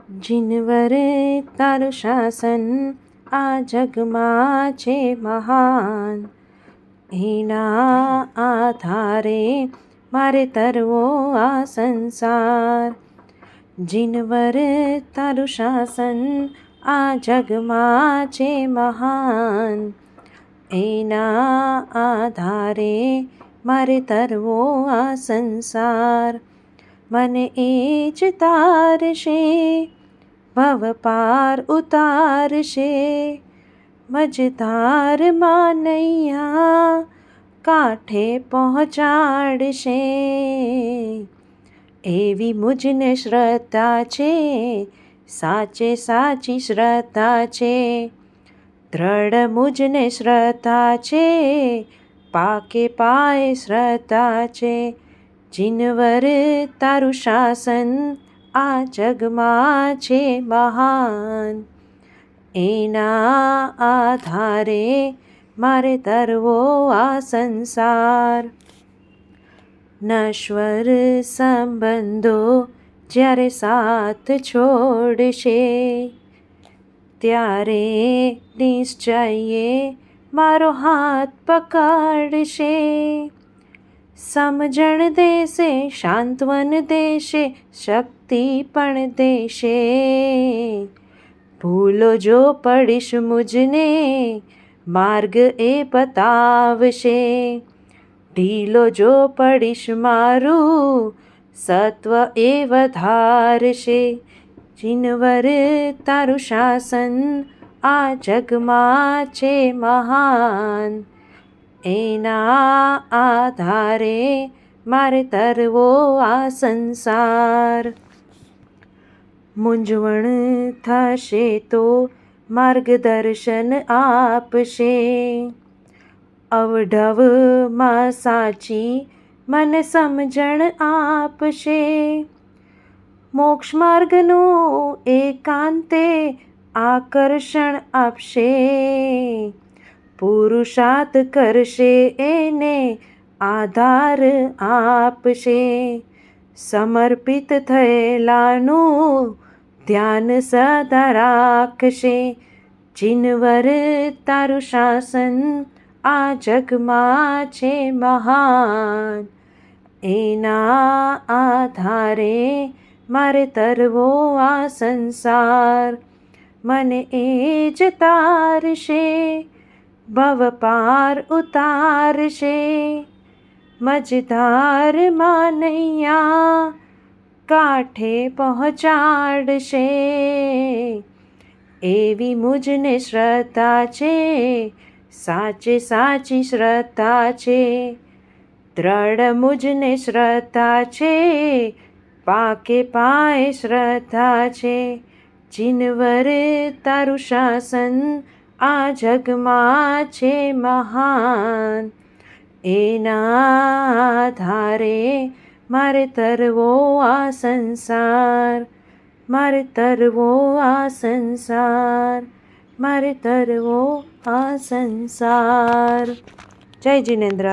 જીનવર તારું શાસન આ જગમાં છે મહાન, એના આધારે મારે તરવો આ સંસાર. જીનવર તારું શાસન આ જગમાં છે મહાન, એના આધારે મારે તરવો આ સંસાર. મને એ જ તારશે, ભવ પાર ઉતારશે, મજધારમાં નૈયા કાંઠે પહોંચાડશે. એવી મુજને શ્રદ્ધા છે, સાચે સાચી શ્રદ્ધા છે. દ્રઢ મુજને શ્રદ્ધા છે, પાકે પાયે શ્રદ્ધા છે. જીનવર તારું શાસન આ જગમાં છે મહાન, એના આધારે મારે તરવો આ સંસાર. નશ્વર સંબંધો જ્યારે સાથ છોડશે, ત્યારે નિશ્ચયે મારો હાથ પકડશે. સમજણ દેશે, સાંત્વન દેશે, શક્તિ પણ દેશે. ભૂલો જો પડીશ મુજને, માર્ગ એ બતાવશે. ઢીલો જો પડીશ મારું, સત્વ એ વધારશે. જીનવર તારું શાસન આ જગમાં છે મહાન, એના આધારે મારે તરવો આ સંસાર. મૂંઝવણ થશે તો માર્ગદર્શન આપશે, અવઢવમાં સાચી મને સમજણ આપશે. મોક્ષ માર્ગનું એકાંતે આકર્ષણ આપશે, પુરુષાર્થ કરશે એને આધાર આપશે. સમર્પિત થયેલાનું ધ્યાન સદા રાખશે. જીનવર તારું શાસન આ જગમાં છે મહાન, એના આધારે મારે તરવો આ સંસાર. મને એ જ તારશે, ભવ પાર ઉતારશે, મજધારમાં નૈયા કાંઠે પહોંચાડશે. એવી મુજને શ્રદ્ધા છે, સાચે સાચી શ્રદ્ધા છે. દ્રઢ મુજને શ્રદ્ધા છે, પાકે પાયે શ્રદ્ધા છે. જીનવર તારું શાસન આ જગમાં છે મહાન, એના આધારે મારે તરવો આ સંસાર. મારે તરવો આ સંસાર, મારે તરવો આ સંસાર. જય જીનેન્દ્ર.